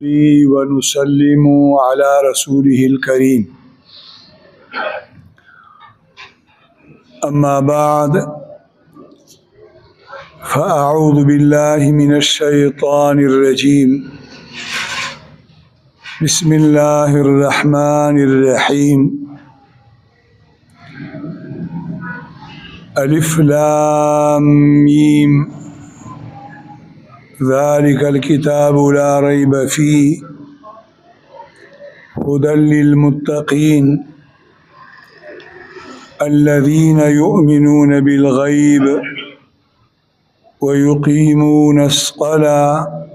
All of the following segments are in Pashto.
ونسلم على رسوله الكريم. أما بعد فأعوذ بالله من الشيطان الرجيم. بسم الله الرحمن الرحيم. ألف لام ميم ذلك الكتاب لا ريب فيه هدى للمتقين الذين يؤمنون بالغيب ويقيمون الصلاة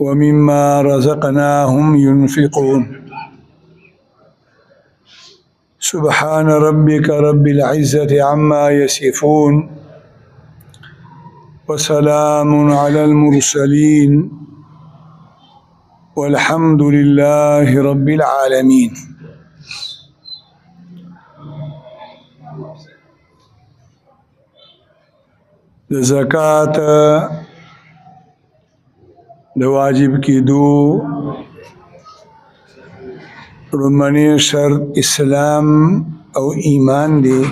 ومما رزقناهم ينفقون. سبحان ربك رب العزة عما يصفون وسلام على المرسلين والحمد لله رب العالمين. د زکات د واجب کیدو رمنی شرط اسلام او ایمان دی.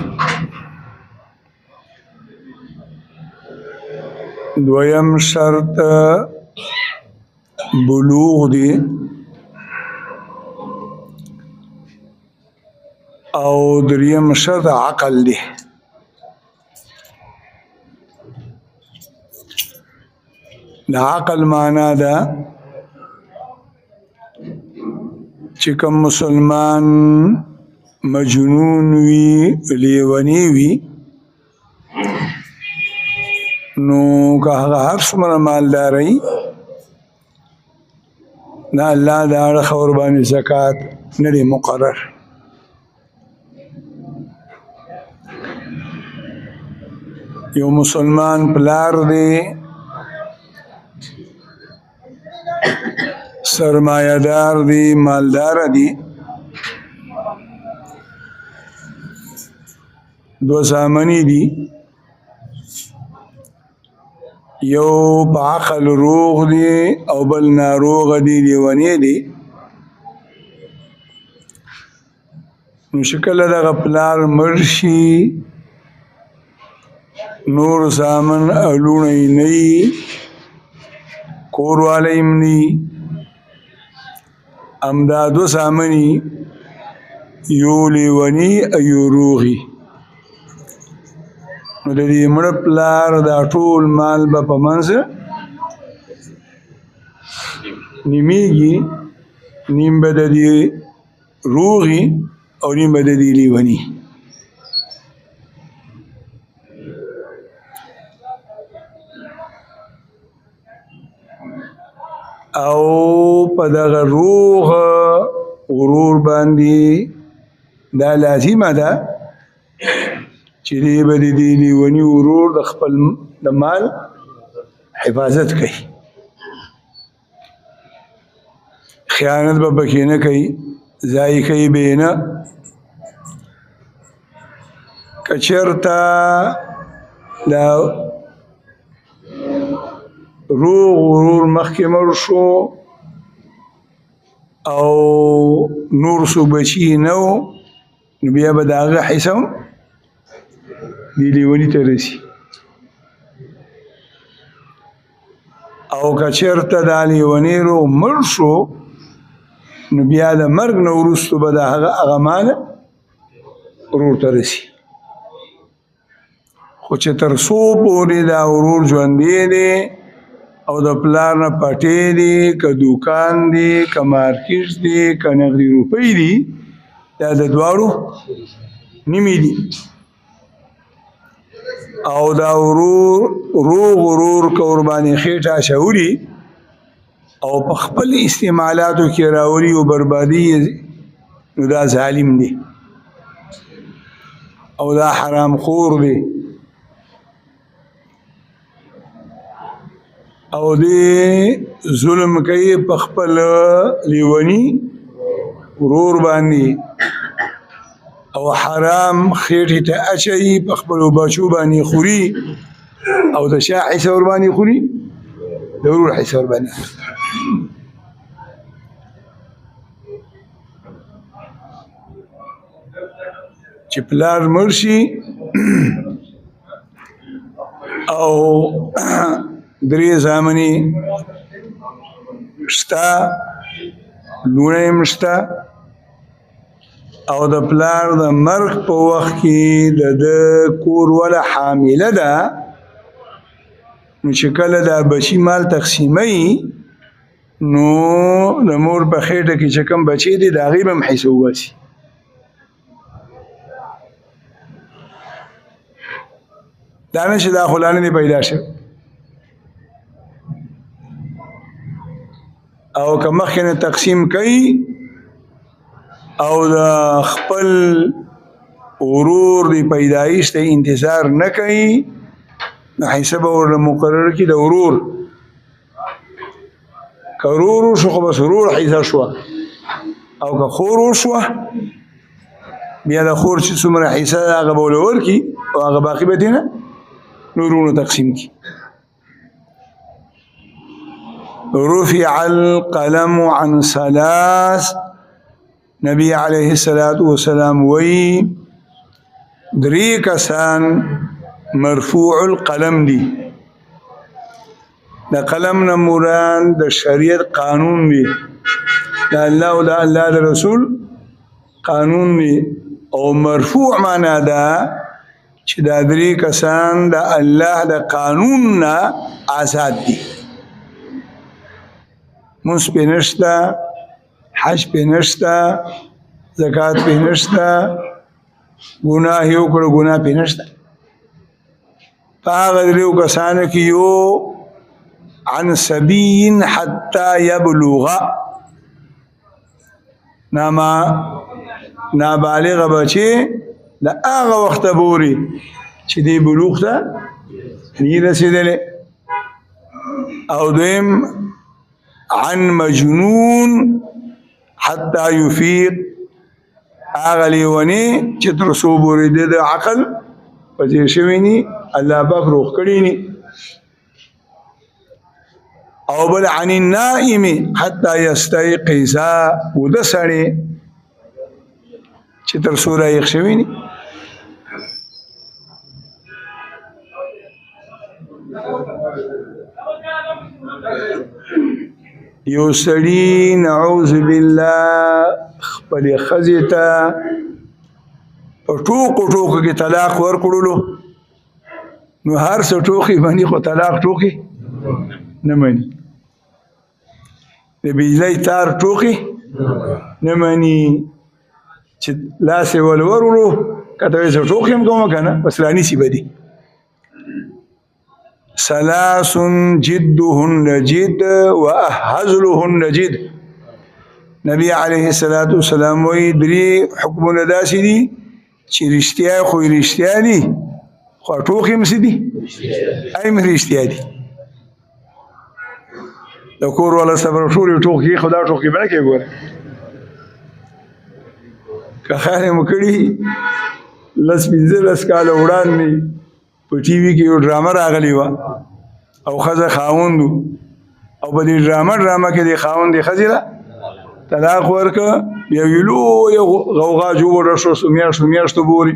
دویم شرط بلوغ دی او دریم شرط عقل دی. د عقل معنا ده چې کوم مسلمان مجنون وي لیونی وي نو که هغه هر څومره مالداري نه الله د هغه خور باندې زکات نه دی مقرر. یو مسلمان پلار دی سرمایه‌دار دی مالدار دی دو زامنی دی یو په عقل روغ دی او بل ناروغ دی لیونی دی. نو شکل دغه پلار مرشي نور زامن الونی نی کوروالی منی امدادو زامنی یو لیونی ایو روغی. نو د دې مړه پلار دا ټول مال به په منځ نیمیږي، نیم به د دې روغي او نیم به د دې لیوني. او په دغه روغ غرور باندې دا لازمه ده چې دی به د دې لیوني ورور د خپل د مال حفاظت کوي، خیانت به پکې نه کوي، ضایع کوي به نه. که چېرته دا روغ ورور مخکې مړ شو او نور څوک بچي نه و نو بیا به د هغه حصه دی لیونی ته رسی. او که چېرته دا لیونی رو مړ شو نو بیا د مرګ نه وروستو به د هغه مال ورور ته رسی. خو چې تر څو پورې دا ورور ژوندی دی او د پلار نه پټې دي که دوکان دی که مارکیټ دی که نغدي روپۍ دي دا د دواړو نیمې دي. او دا روغ ورور که وربانې خېټه اچولي او په خپل استعمالاتو کې راولي او بربادي نو دا ظالم دی او دا حرام خور دی او دی ظلم کوي په خپل لیوني ورور باندې او حرام خیټې ته اچوي په خپلو بچو باندې خوري او د چا حصه ورباندې خوري؟ د ورور حصه ورباندې خوري. چې پلار مړ شي او درې زامنې شته، لوڼه یې شته، او د پلار د مرګ په وخت کې د ده کور وله حامله ده، نو چې کله دا بچي مال تقسیموي نو د مور په خېټه کې چې کوم بچی دی د هغې به هم حصه وباسي. دا نه چې دا خو لا نه دی پیدا شوی، او که مخکې نه تقسیم کوي او د خپل ورور د پیدایش ته انتظار نه کوي نو حصه به ورله مقرر کړي د ورور. که ورور وشو خو بس ورور حصه شوه، او که خور وشوه بیا د خور چې څومره حصه ده هغه به ورله ورکړي او هغه باقي به دې نه نورونو تقسیم کړي. رفع القلم عن ثلاث، نبی علیه السلام وی درې کسان مرفوع القلم دی. د قلم نه مراد د شریعت قانون دی، د الله او د الله د رسول قانون دی، او مرفوع معنا ده چې دا درې کسان د الله د قانون نه آزاد دي. مونځ پې نشته، حج پې نشته، زکات پې نشته، ګناه یې وکړه ګناه پې نشته. په هغه دریو کسانو کې یو عن صبي حتى يبلغ، نابالغ بچی د هغه وخته پورې چې دی بلوغ ته نه رسېدلی. او دویم عن مجنون حتى يفيق، هغه لیونی چې تر څو پورې د عقل په ځای شوی ني، الله پاک روغ کړی ني. او بل عن النائم حتى يستيقظ، وده سړی چې تر څو رایق شوی ني. یو سړی نعوذ بالله خپل ښځې ته په ټوکو ټوکو کې طلاق ورکړلو، نو هر څه ټوکې مني خو طلاق ټوکې نه مني. د بجلی تار ټوکې نه مني چې لاس یې ولور وړو که ته وایې زه ټوکې هم کومه که نه بس رانیسي به دي. ثلاث جدهن جد وهزلهن جد، نبی علیه السلام وی درې حکمونه داسې دي چې رښتیا خو یې رښتیا دي خو ټوکې هم څه دي هم رښتیا دي. د کور والا صبر ټولې ټوکې خو دا ټوکې به نه کوې. ګوره که خیر یې مو کړي 15 کاله وړاندې په ټي وي کې یو ډرامه راغلی وه او ښځه خاوند و، او په دې ډرامه کې د خاوند د ښځې له طلاق ورکړه. بیا یې لویه غوغا جوړه شوه میاشتو پورې،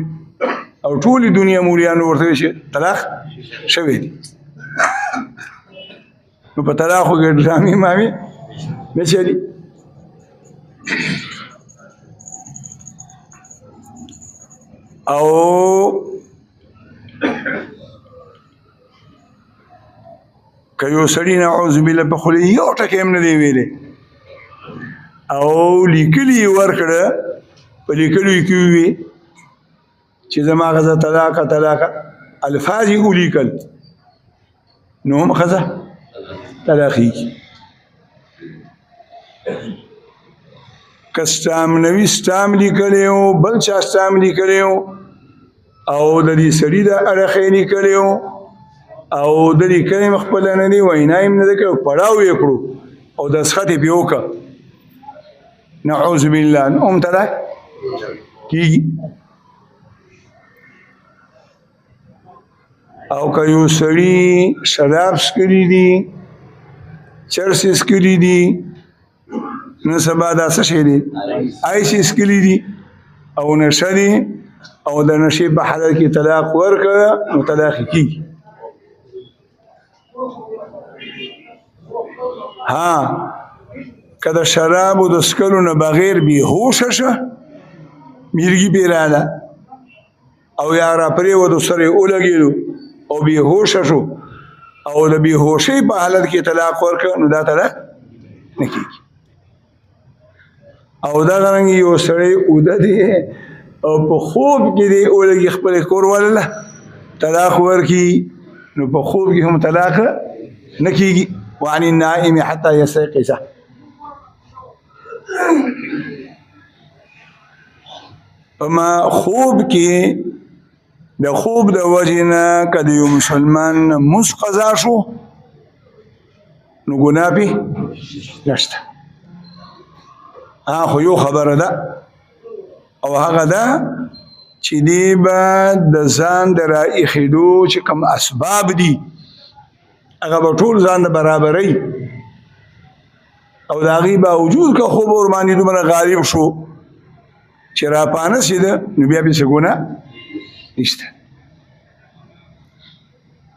او ټولې دنیا مولیانو ورته ویل چې طلاق شوی دی. نو په طلاقو کې ډرامې مامې نه چلي. او که یو سړي نعوذ بالله په خوله یو ټکی هم نه دی ویلی او لیکلي یې ورکړه، په لیکلو یې کې ووي چې زما ښځه طلاقه الفاظ یې ولیکل، نو هم ښځه طلاقېږي. که سټامنوي سټام لیکلی و، بل چا سټام لیکلی و، او د دې سړي د اړخ یې لیکلی و، او د لیکنې هم خپله نه دی، وینا یې هم نه ده کړې، پړاو یې کړو او دستخط یې پرې وکړه، نعوذ بالله، نو هم طلاق کېږي. او که یو سړي شراب څښلي دي، چرس یې څښلي دي، نن سبا دا څه شی دی آیس یې څښلي دي او نشه دي، او د نشي په حالت کې طلاق ورکړه نو طلاق کیږي. ها کله شراب او د سکلو نه بغیر بې هوشه شه میرګي پیراله او یا را پرې و د سره ولګېدو او بې هوشه شو او د بې هوشۍ په حالت کې طلاق ورکړه نو دا طلاق نه کېږي. او دغه رنګ یو سړی اوده دی او په خوب کې دی ولګي خپل کور والا طلاق ورکړي نو په خوب کې هم طلاق نه کېږي. وعن النائم حتى يستيقظ. اما خوب کې د خوب د وجې نه که د یو مسلمان مونځ قضا شو نو ګناه پې نشته. خو یو خبره ده او هغه ده چې دی به د ځان د راایښېدو چې کوم اسباب دي هغه به ټول ځان د برابرۍ او د هغې باوجود که خوب ورباندې دومره غالب شو چې راپانه سېده نو بیا پې څه ګناه نشته.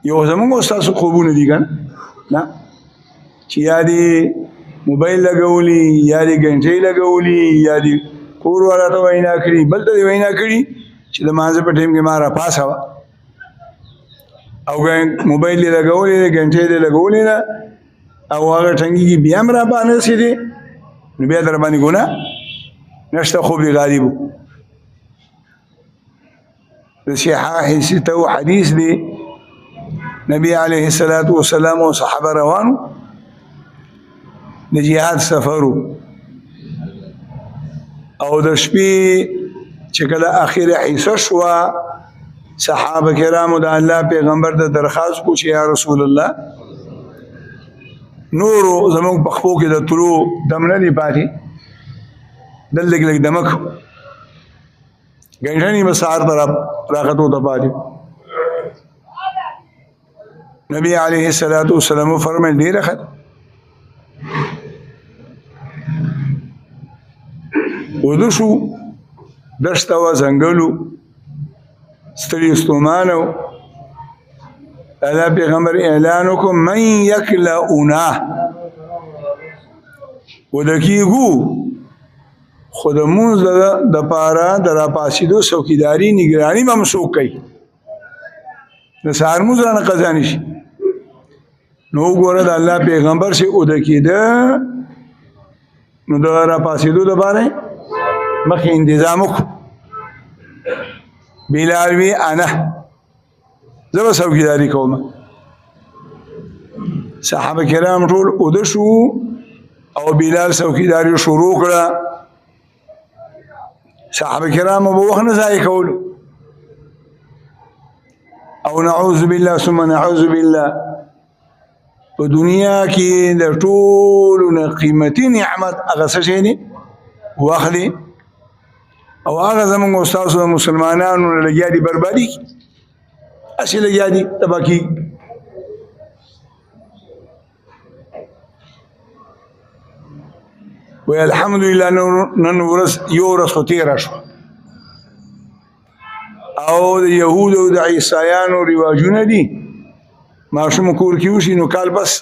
یو زمونږ ستاسو خوبونه دي که نه چې یا دې موبایل لګولي یا دې ګنټۍ لګولي یا دې کور والا ته وینا کړي بل ته دې وینا کړي چې د مانځه په ټایم کې ما راپاسوه او موبایل دې لګولې ده ګنټۍ دې لګولې ده او هغه ټنګېږي بیا هم راپانه رسېدې نو بیا در باندې ګناه نشته. خوب دې غالب و. د صحاح ستو حدیث دی نبی علیه الصلاة والسلام او صحابه روانو د جهاد سفرو او د شپې چې کله اخره حصه شوه صحابه کرامو د الله پیغمبر ته درخواست کو چې یا رسول الله نورو زموږ په خپو کې د تلو دم نه دی پاتې دل لږ لږ دمک ګنټه به سهار ته راختو ته پاتې. نبی علیه الصلاة والسلام فرمایل ډېره ښه وده شو دشته وه ځنګل و ستړي ستومانه و الله پیغمبر اعلان وکړو من یکلؤنا وده کېږو خو د مونځ دپاره د راپاسېدو څوکیداري نګراني به هم څوک کوي د سهار مونځ رانه قضا نه شي. نو وګوره د الله پیغمبر چې اوده کېده نو د راپاسېدو دپاره مخکې انتظام وکړو. بلال وی انا زه به څوکیداري کوم. صحابه کرام ټول اوده شو او بلال څوکیداري شروع کړه. صحابه کرامو به وخت نه ضایع کولو او نعوذ بالله ثم نعوذ بالله په دنیا کې د ټولو نه قیمتي نعمت هغه څه شی دی وخت دی او هغه زموږ ستاسو د مسلمانانو نه لګیا دي بربادي هسې لګیا دي تباه کېږي. وی الحمدلله نن ورځ یو ورځ خو تېره شوه او د یهودو او د عیسایانو رواجونه دي ماشوم کور کې وشي نو کال بس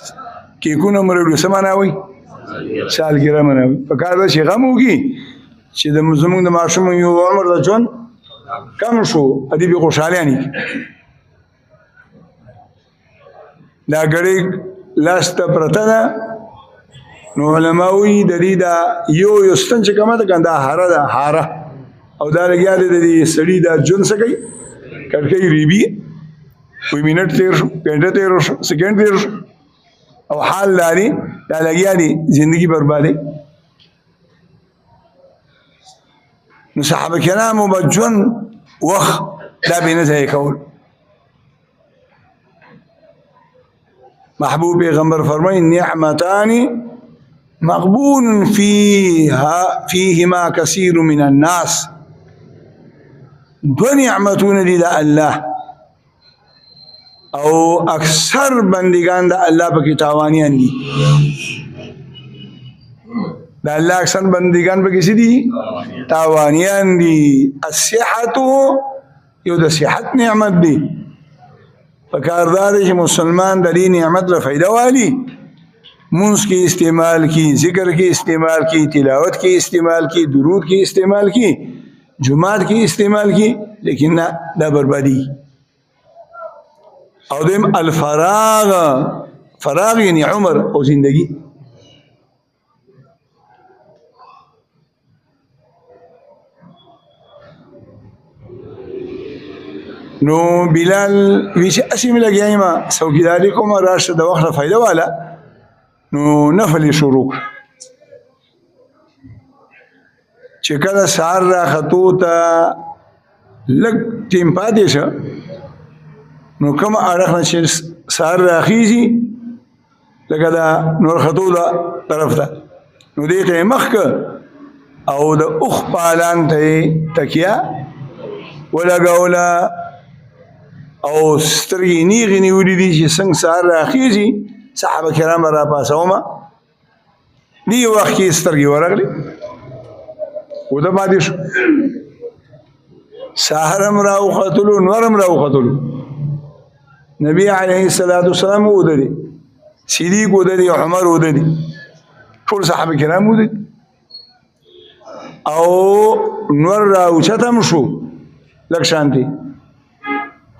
کیکونه مروړي څه معنا وایي سالګره معنا وایي په کار به چې غم وکړي چې زموږ د ماشوم یو عمر د ژوند کم شو ادي به خوشحالیانې دا ګړۍ لاس ته پرته ده نو علما وایي د دې دا یو ستن چې کومه ده که دا هاره ده هاره او دا لګیا دی د دې سړي دا ژوند څه کوي کړکۍ ریبي وایي منټ تېر شو ګنټه تېر شو سکنډ تېر شو او حال لري دا لګیا دي زندگی بربادي. نو صحابه کرامو به ژوند وخت دا بې نه ضایع کول. محبوب پیغمبر فرمایي نعمتان مغبون فيهما كثير من الناس. دو نعمتون دي دا الله او اکثر بندگان دا الله پاکی تاوانیان دي. دا الله اکثر بندگان په کسی دي تاوانیان دي. الصحت یو د صحت نعمت دی، پکاردار چې مسلمان د دې نعمت له فائدہ والی منس کی استعمال کی، ذکر کی استعمال کی، تلاوت کی استعمال کی، درود کی استعمال کی، جمعات کی استعمال کی، لیکن نہ دا بربادی. او دیم الفراغ، فراغ یعنی عمر او زندگی. نو بلال ویچ اسی میں لگیا ما سوکیداری کو ما راشد دا وقت فائدہ والا نو نفل شروع چې کله سار را خطو تا لگ ټیم پاتې شو نو کوم اړخ نه چې سار را خیزي لکه دا نور خطو دا طرف ته نو دې ته مخک او د اخ پالان ته تکیا ولګولا او سترګې نیغې نیولې دي چې څنګه سهار راخیږي صحابه کرام را پاسومه دې وخت کې سترګې ورغلې وده پاتې شو سهار هم راوختلو نور هم راوختلو نبی علیه الصلاة والسلام ودري صدیق ودري عمر ودري ټول صحابه کرام ودري او نور راوچتم شو لږ شانتي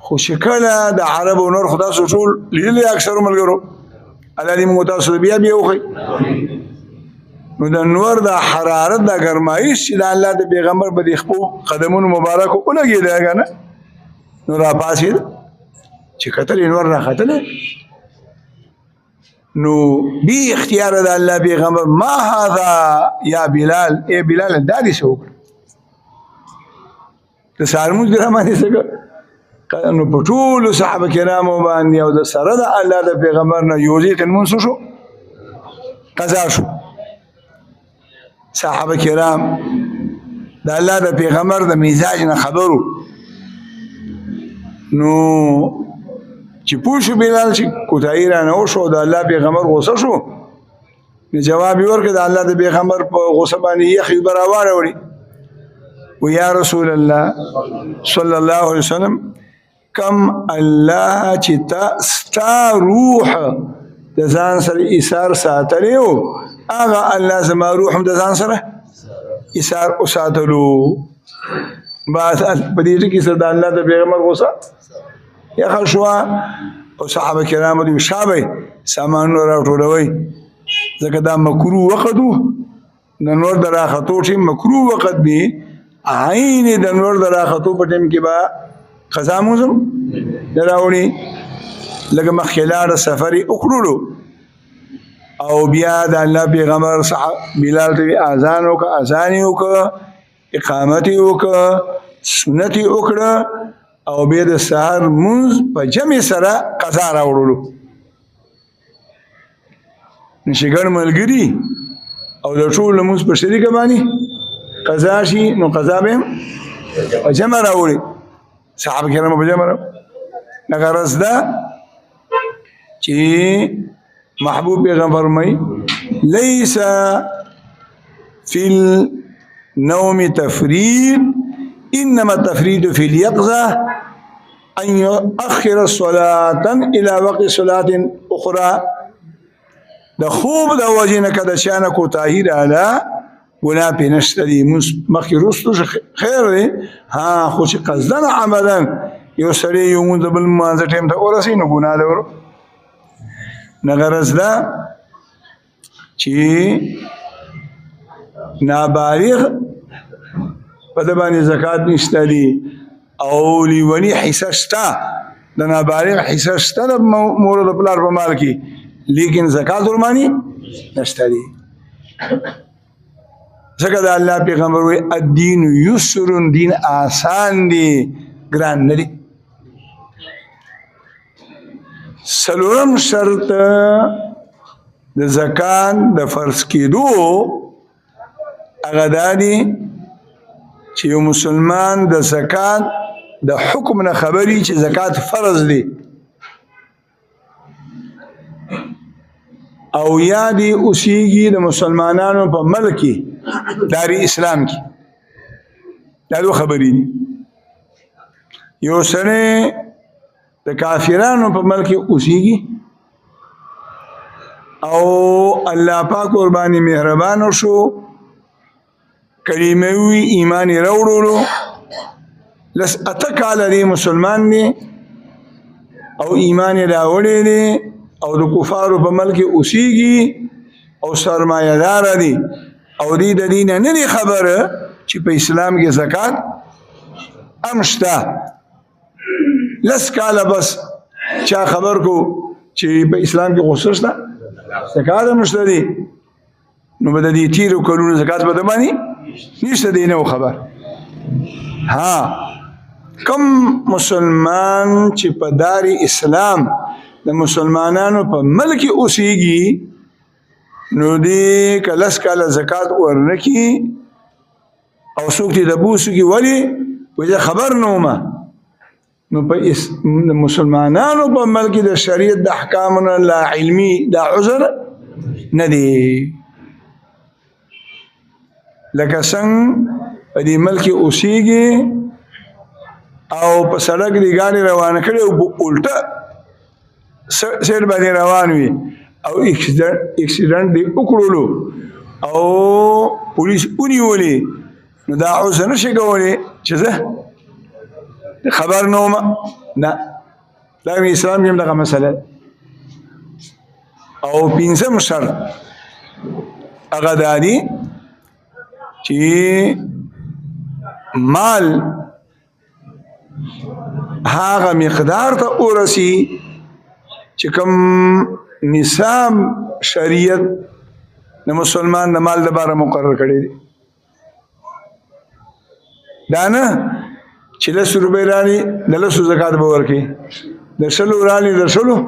خو شکله د عرب و نور خدا سو ټول لیدلی اکثر ملګرو الله دې موږ تاسو بیا وخی نو د نور د حرارت د ګرمایش چې د الله د پیغمبر په دې خپو قدمونو مبارک ولګېده کنه نو را پاسید چې کتل نور را ختل نو بی اختیار د الله پیغمبر ما هذا یا بلال اے بلال دادی شو د سارموز درمانه څنګه نو په ټولو صحابه کرامو باندې او د سره د الله د پیغمبر نه یوځې تنمون شو قضا شو صحابه کرام د الله د پیغمبر د مزاج نه خبرو نو چې پوښ بلال چې کوتای را نه وشو د الله پیغمبر غوسه شو نو جواب ورکړ د الله د پیغمبر په غوسه باندې یې خبر راوړی و یا رسول الله صلی الله علیه وسلم کم الله چې ستا روح د ځان سره ایثار ساتلی و هغه الله زما روح هم د ځان سره ایثار وساتلو بس په دې کې سره د الله د پیغمبر غوسه یخه شوه او صحابه کرامو دې شابه سامان راټولوي ځکه دا مکروه وخت و د نور د راختو ټیم مکروه وخت دی عین د نور د راختو په ټیم کې به قضا موزم دراوړي لکه مخکې لاړه سفرې وکړلو او بیا د الله پیغمبر بلال ته اذان وکړه اذان یې وکړه اقامت یې وکړه سنت یې وکړه او بیا د سهار مونځ په جمع سره قضا راوړلو نشي ګڼ ملګري او د ټول مونځ په شریکه باندې قضا شي نو قضا به په جمع راوړي صحابه کرام په جمع راوړي غرض ده چې محبوب پیغمبر فرمایي ليس في النوم تفريط انما التفريط في اليقظه ان يؤخر الصلاه الى وقت صلاه اخرى د خوب د وجنه کده شانه کو طاهر اعلی ولا بنشته دي مخکې رستو خیر دی ها خو چې قصدن عملا یو سړی یو مونږ بل مانځ ټیم ته ورسې نو ګناه ده ورو نغرض ده چې نابالغ په د باندې زکات نشته دي او لیونی حصه شته د نابالغ حصه شته د مورد پلار په مال کې لیکن زکات ورمانی نشته دي ځکه د الله پیغمبر وی الدین یسر دین آسان دی ګران نه دی څلورم شرط د زکات د فرض کېدو هغه دا دی چې یو مسلمان د زکات د حکم نه خبري چې زکات فرض دی او یا دی اوسیږي د مسلمانانو په ملک کې دار اسلام کې دا دوه خبرې دي یو سره د کافرانو په ملک کې اوسیږي او الله پاک قرباني مهربان شو کلمه وی ایمان راوړلو لس اتکال دی مسلمان دی او ایمان راوړی دی او د کفارو په ملک اوسیږي او سرمایه‌دار دی او دی د دین نه دی خبره چې په اسلام کې زکات امشتا لس کاله بس چا خبر کو چې په اسلام کې غوسه شته زکات امشتا دی نو به د دې تیرو کلونو زکات به دمانی نشته دی نو خبر ها کم مسلمان چې په دار اسلام د مسلمانانو په ملک اوسیږي نو دی کلس کاله زکات ورنکي او څوک دې د بوسو کې ولی وجه خبر نو ما نو په مسلمانانو په ملک د شریعت د احکامنا لا علمي دا عذر نه دی لکه څنګه په دې ملک اوسیږي او په سړک دی ګاډي روانه کړي او الټه سیر باندې روان وي او اکسیډنټ دی وکړلو او پولیس ونیولې نو دا عذر نشي کولی چې زه خبر نه وم نه دا اسلام کې هم دغه مسله او پنځم شرط هغه دا دی چې مال هغه مقدار ته ورسی چې کوم نظام شریعت د مسلمان د مال لپاره مقرر کړی دی دا نه چې 100 روپۍ رالي د 100 زکات به ورکړي د 100 رالي د 100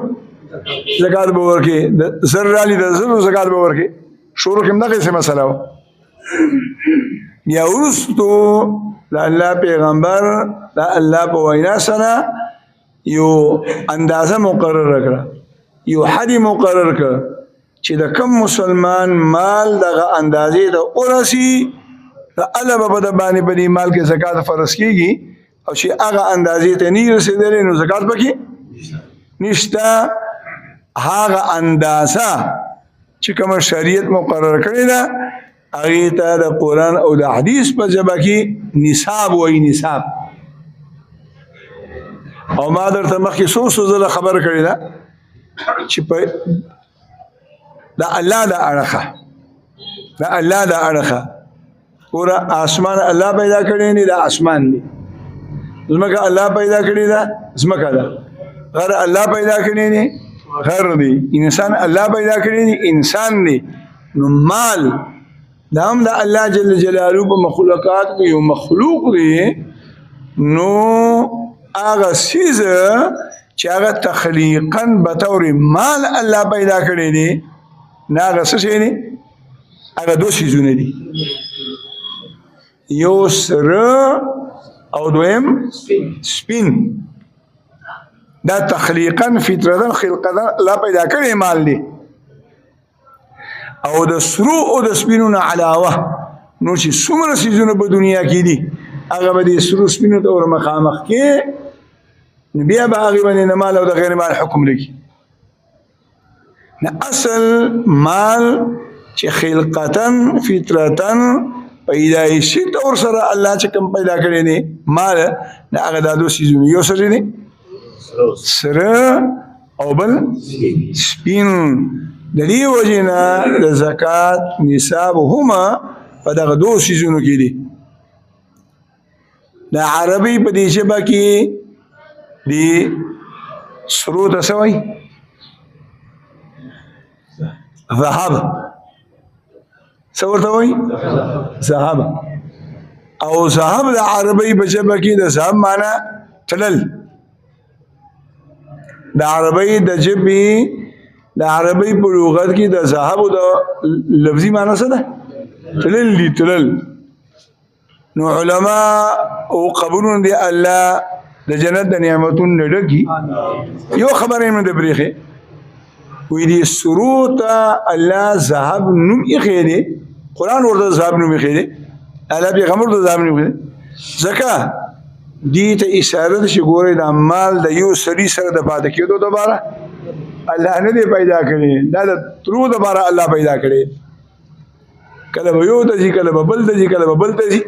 زکات به ورکړي د 100 رالي د 100 زکات به ورکړي شروع کې همدغه څه مسله وه بیا وروستو د الله پیغمبر د الله په وینا سره یو اندازه مقرر کړه یو حد مقرر کړه چې د کم مسلمان مال دغه اندازې د ورسی د الله په د باندې په دې مال کې زکات فرض کیږي او چې هغه اندازې ته نه رسیدلې نو زکات پکې نشته هغه اندازه چې کوم شریعت مقرر کړی ده هغه ته د قرآن او د حدیث په ژبه کې نصاب وایي نصاب او ما درته مخکې څو ځله خبر کړی ده چې په د الله د اړخه د الله د اړخه پورا آسمان الله پیدا کړی دی دا آسمان دی زمکه الله پیدا کړی ده زمکه ده غر الله پیدا کړی دی غر دی انسان الله پیدا کړی دی انسان دی نو مال دا هم د الله جل جلاله په مخلوقات کې یو مخلوق دی نو هغه سیز چې هغه تخلیقا به طور مال الله پیدا کړی دی نه هغه څه شی دی هغه دوه سیزونه دي یو سره او دویم سپین دا تخلیقا فطرتا خلقتا الله پیدا کړی مال دی او د سرو او د سپینو نه علاوه نو چې څومره سیزونه په دنیا کې دي هغه به د سرو سپینو ته ور مخامخ کې بیا به هغې باندې نه مال او د غیر مال حکم لګي نه اصل مال چې خلقتا فطرتا پیدایشي طور سره الله چې کوم پیدا کړی دی مال نه هغه دا دوه سیزونه یو سره دی سره او بل سپین د دې وجې نه د زکات نصاب هما په دغه دوه سیزونو کې دي د عربي په دې ژبه کې دی سرو ته څه وایي ذهب څه ورته وایي ذهب او ذهب د عربي په ژبه کې د ذهب معنی تلل د عربي د ژبې د عربي په لغت کې د ذهب د لفظي معنی څه ده تلل دي تلل نو علما او قبرون دی الله د جنت د نعمتونو ډکی یو خبرې مې د بریخه وی دې سرو ته الله ذهب نوم ایښی دی قرآن ورته ذهب نوم ایښی دی الله پیغمبر ته ذهب نوم ایښی دی ځکه دې ته اشاره ده چې ګورئ دا مال د یو سړي سره د پاتې کېدو دپاره الله نه دی پیدا کړی دا د تلو دپاره الله پیدا کړی کله به یو ته ځي کله به بل ته ځي کله به بل ته ځي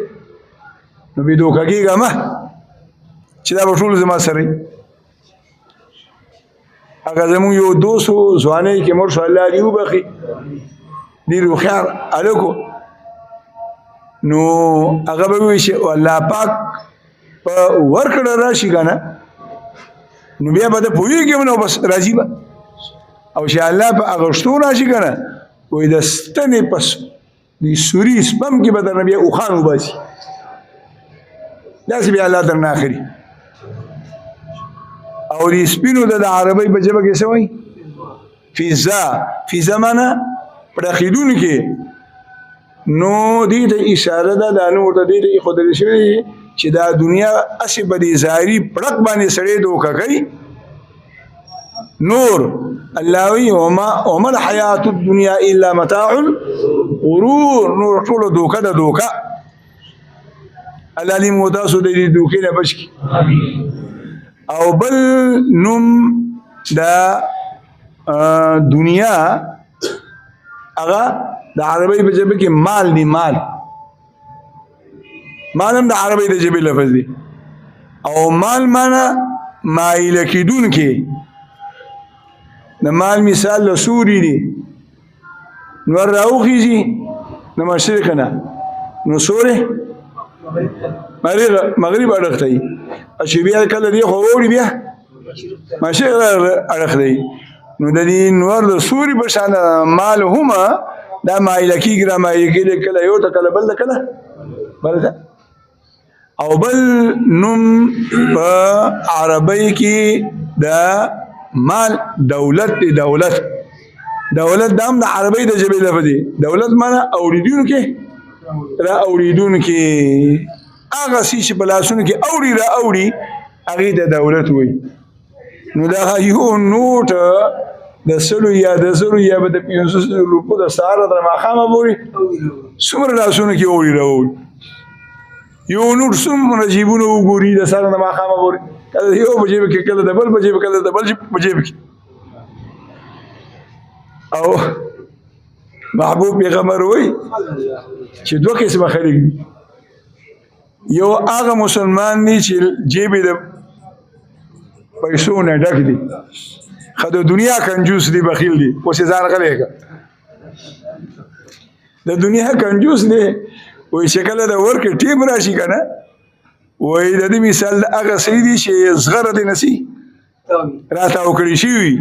نو بې دوکه کېږه مه چې دا به ټول زما سره وي هغه زمونږ یو دوست و ځوانۍ کې مړ شو الله دې وبخي ډېر هوښیار هلک و نو هغه به وایي چې الله پاک په ورکړه راشي که نه نو بیا به ته پوهېږي هم نو بس راځي به او چې الله په اغوښتو راشي که نه وایي د ستنې په د سوري سپم کې به درنه بیا اوښان وباسي داسې بیا الله درنه اخلي او د سپینو د عربۍ په ژبه کې څه وایي فیضه معنا پړخېدونکې نو دې ته اشاره ده دا نو ورته دې ته ایښودل شوي چې دا دنیا هسې په دې ظاهري پړق باندې سړی دوکه کوي نور الله وی وما الحیات الدنیا الا متاع الغرور نور ټوله دوکه ده دوکه الله دې موږ تاسو د دې دوکې نه بچ کړي او بل نوم دا دنیا هغه د عربۍ په ژبه کې مال دی مال هم د عربۍ د ژبې لفظ دی او مال معنا مایله کېدونکی د مال مثال له سوري دی نور راوخیږي د مشرق نه نو سوري مغرب اړخ دی چې بیا کله دی خو اوړي بیا مشرق اړخ دی نو د دې نور د سوري په شان مال هم دا مایله کېږي را مایله کېږي کله یو ته کله بل ته کله بل ته او بل نوم په عربۍ کې دا مال دولت دی دولت دا هم د عربۍ د ژبې لفظ دی دولت معنا اورېدونکی را اورېدونکی هغه څه چې په لاسونو کې اوري را اوري هغې ته دولت وایي نو دا یو نوټ د سلو یا د زرو یا به د 500 روپو د سهاره تر ماښامه پورې څومره لاسونو کې اوري را اوري یو نوټ څومره جیبونه وګوري د سهاره د ماښامه پورې کله د یو په جیب کې کله د بل په جیب کله د بل په جیب کې او محبوب پیغمبر وایي چې دوه قسمه خلک دي یو هغه مسلمان دی چې جیب د پیسو نه ډک دی خو د دنیا کنجوس دی بخیل دی اوس یې ځان غلی کړه د دنیا کنجوس دی وایي چې کله د ورکې ټیم راشي که نه وایي د دې مثال د هغه سړي دی چې زغره دې نسي راتاو کړي شوي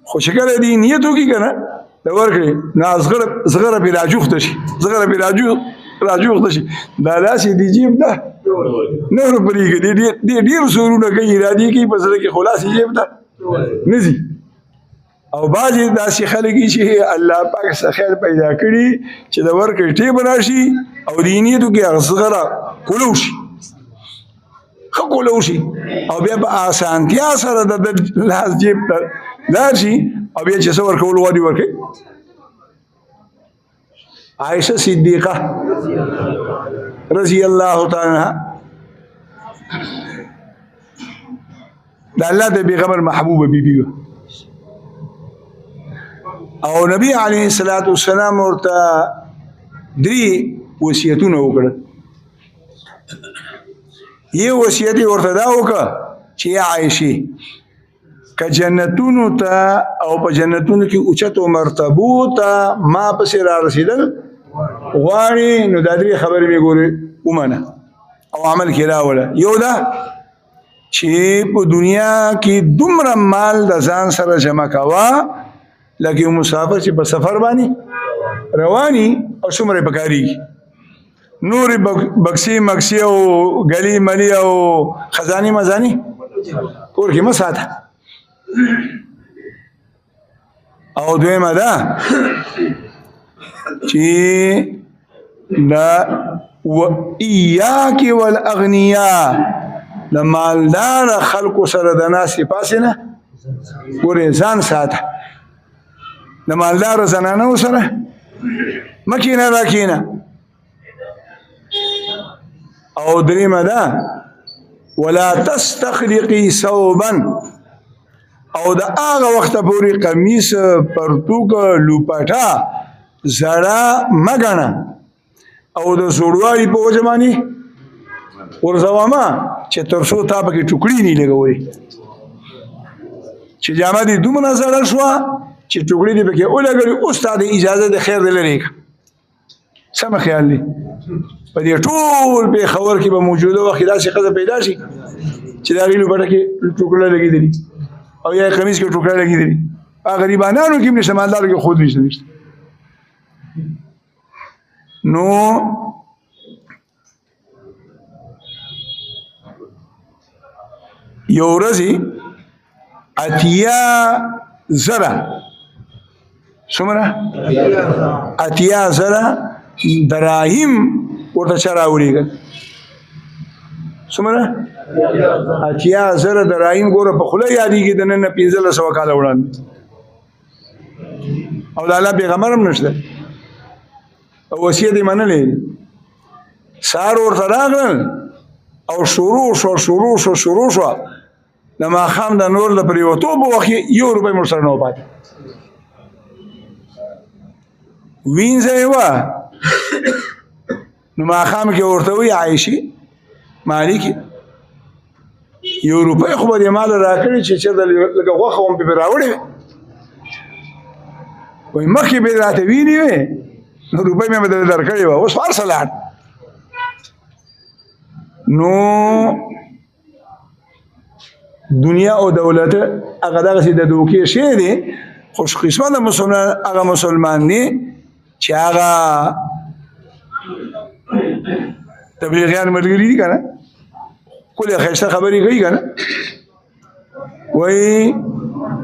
خو چې کله دې نیت وکړي که نه د ورکړې نو زغره پرې راجوخته شي زغره پرې راجوخته شي دا داسې دې جیب ده نه ورپرېږي دې ډېر سورونه کوي ارادې کوي په زړه کې خلاصې جیب ته نه ځي او بعضې داسې خلک چې الله پاک څه خیر پیدا کړي چې د ورکړې ټیم راشي او دې نیت وکړي هغه زغره کولو شي ښه کولو شي او بیا په اسانتیا سره د لاس جیب ته لاړ شي او بیا چې څه ورکولو غواړي ورکوي عائشه صدیقه رضی الله تعالی عنها د الله د پیغمبر محبوبه بیبي وه او نبی علیه الصلاة والسلام ورته 3 وصیتونه وکړل یو وصیت یې ورته دا وکړه چې یا عایشې که جنتونو ته او په جنتونو کې اوچتو مرتبو ته ما پسې را رسېدل غواړي نو دا 3 خبرې مې ګورې ومنه او عمل کې راوړه یو دا چې په دنیا کې دومره مال د ځان سره جمع کوه لکه یو مسافر چې په سفر باندې رواني او څومره پکارېږي نورې بکسې مکسې او ګلي ملي او خزانې مزانې کور کې مه ساته او دویمه ده چې دا ایاک والاغنیا د مالدار خلکو سره د ناستې پاسې نه ګورې ځان ساته د مالدارو زنانو سره مه کښېنه دا کښېنه. او درېیمه ده ولا تستخرقي ثوبا، او د هغه وخته پورې قمیص پرتوګ لوپټه زړه مه ګڼه او د زوړوالي په وجه باندې ورځوه مه چې تر څو تا پکې ټوکړي نه لګولې، چې جامه دې دومره زړه شوه چې ټوکړي دې پکې ولګولې، اوس تا د اجازه د خیر دې لرې کړه. سمه خیال دی په دې ټول پېښور کې به موجوده وخت داسې ښځه پیدا شي چې د هغې لوپټه کې ټوکړه لګېدلي او یا قمیص کې ټوکړه لګېدلي. هغه غریبانانو کې هم نشته، مالدارو کې خود نشته. نو یو ورځې 80,000 څومره 80,000 دراهم ورته چا راولېږل. څومره 80,000 دراهم ګوره په خوله یادېږي د نن نه 1500 کاله وړاندې، او د الله پیغمبر هم نشته او وصیت یې منلی. سهار ورته راغلل او شروع شوه د ماښام د نور د پرېوتو په وخت کې 1 روپۍ مو سره نه و پاتې. وینځه یې وه نو ماښام کې ورته وایي عایشې مالکې 1 روپۍ خو به دې ماله راکړې چې چېرته لږه غوښه هم پې راوړې وې، وایي مخکې به یې راته ویلې وې نو روپۍ مې به درته درکړې وه، اوس هر څه لاړ. نو دنیا او دولت هغه دغسې د دوکې شی دی. خوش قسمت هغه مسلمان دی چې هغه تبلیغیان ملګري دي که نه، کلې ښایسته خبرې کوي که نه، وایي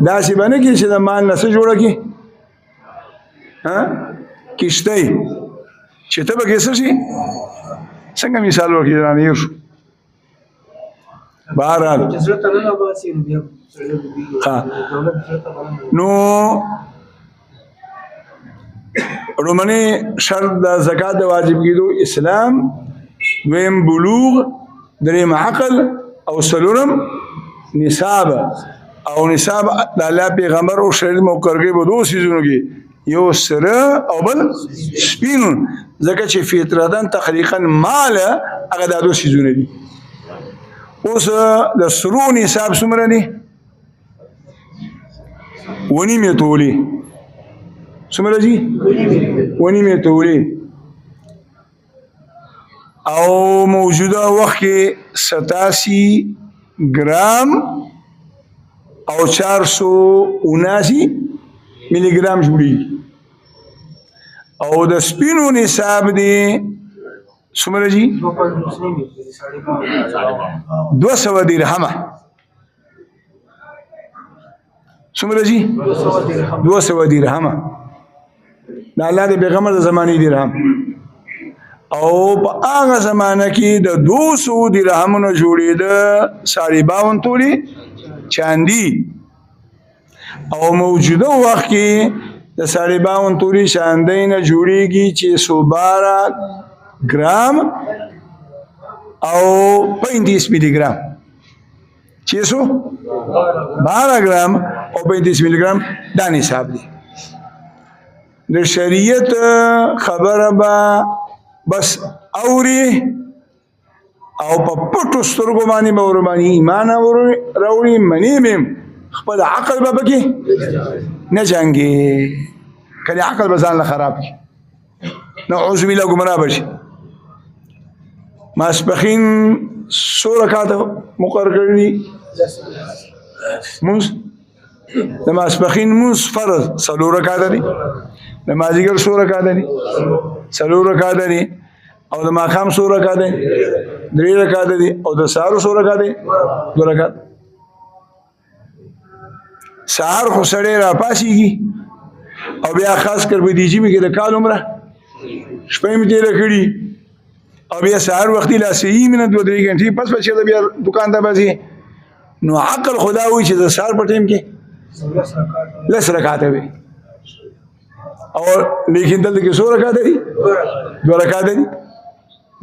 داسې به نه کړي چې د مال نه څه جوړه کړي کښتۍ چې ته به کې څه شي. څنګه مثال ورکړي رانهیر شو. بهرحال نو رومنی شرط د زکات د واجب کېدو اسلام، دویم بلوغ، دریم عقل او څلورم نصاب. او نصاب د الله پیغمبر او شریعت مقرر کړي په 2 څیزونو کې، یو سره او بل سپین، ځکه چې فطرتاً تخلیقاً مال هغه دا 2 څیزونه دي. اوس د سرو نصاب څومره دی؟ 1.5 تولې. څومره دي؟ 1.5 تولې. او موجوده وخت کې 87 ګرام او 479 ملي ګرام جوړېږي. او د سپینو نصاب دی څومره دي؟ 200 درهمه. څومره دي؟ 200 درهمه. د الله د پیغمبر د زمانې درهم. او په هغه زمانه کې د 200 درهمونو جوړېده 52 تولې چاندي. او موجوده وخت کې د 52 تولې چاندۍ نه جوړېږي چې 112 ګرام او 35 ملي ګرام، 612 ګرام او 35 ملي ګرام دا نصاب دی. د شریعت خبره به بس اوري او په پټو سترګو باندې به ورباندې ایمان راوړي، منې مې خپل عقل به پکې نه جنګي، کله عقل به ځان له خراب کړي، نعوذ بالله ګمراه به شي. ماسپښین 100 رکعاته مقرر کړي دي مونځ. د ماسپښین مونځ فرض 4 رکعاته دي، د مازدیګر 100 رکعاته دي، 4 رکعاته دي، او د ماښام 100 رکعاته دي، 3 رکعاته دي، او د سهار 100 رکعاته دي، 2 رکعاته. سهار خو سړی راپاسېږي او بیا خاص کر په دې ژمي کې د کال عمره شپه یې تېره کړي او بیا سهار وختي لا 3 منټ 2-3 غنټې پس به چېرته بیا دوکان ته به ځي. نو عقل خدا وایي چې د سهار په ټایم کې 10 رکعاته وي. او لیکن دلته کې څو رکعات دي 2 رکعات دي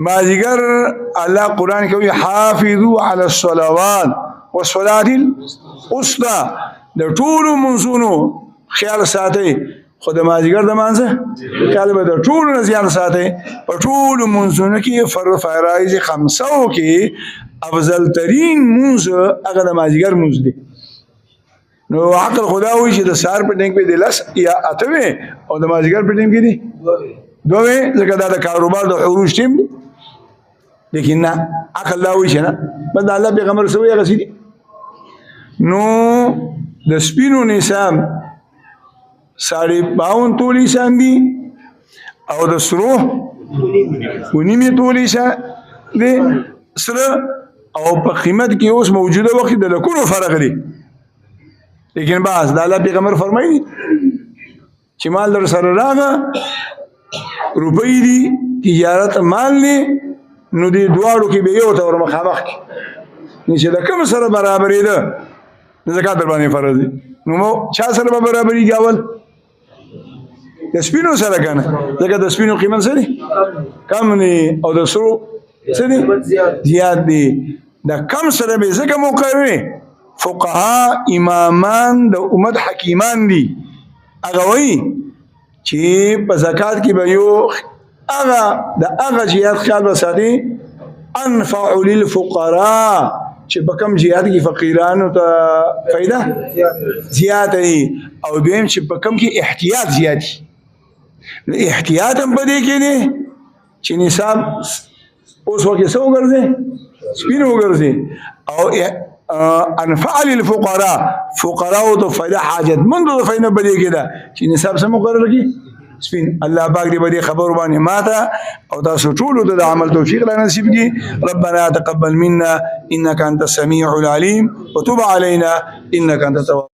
مازیګر الله قران کوي حافظوا على الصلوات والصلاه الوسطى د ټول منځونو خیال ساتي خو د مازیګر د مانځه خیال به د ټول نه زیات ساتي په ټول منځونو کې فرض فرایض 500 کې افضل ترین منځ هغه د مازیګر منځ دی نو عقل خدا وی چې د سار په ټینګ په دی لس یا اتوي او د مازیګر په ټینګ کې دی دوه ځکه دا د کاروبار د عروج ټیم دی لیکن نه عقل لا وی چې نه بس الله پیغمبر سوی غسیدي نو د سپینو نسام 52 تولی شان دي او د سرو ونیمه تولی شان دي سره او په قیمت کې اوس موجوده وخت د لکونو فرق دی لیکن باز د الله پیغمبر فرمایي چې مال در سره راغه روپۍ دي تجارت مال نه نو دي دواړو کې به یو تور مخامخ نشه د کوم سره برابرې ده زکات در باندې فرض دي نو چا سره برابرې گاول د سپینو سره کنه ځکه د سپینو قیمت سره کم نه او د سرو سره زیات دي د کم سره به ځکه موقوي فقها امامان د امت حکیمان دي هغه وایي چې په زکات کې به یو هغه جهاد خیال وساتي انفع للفقراء چې په کم جهاد کې فقیرانو ته فائدہ زیات وي او دویم چې په کم کې احتیاط زیات وي احتیاط هم پدې کې دي چې نصاب اوس وکه څو ګرځي سپینو ګرځي او انفع للفقراء فقراء ته فائدہ حاجت مند ته فائدہ پدې کې ده چې نصاب سم مقرر کی سپین الله پاک دې باندې خبر باندې ماته او تاسو ټول د عمل توفیق را نصیب کړي ربنا تقبل منا انك انت السميع العليم وتب علينا انك انت التواب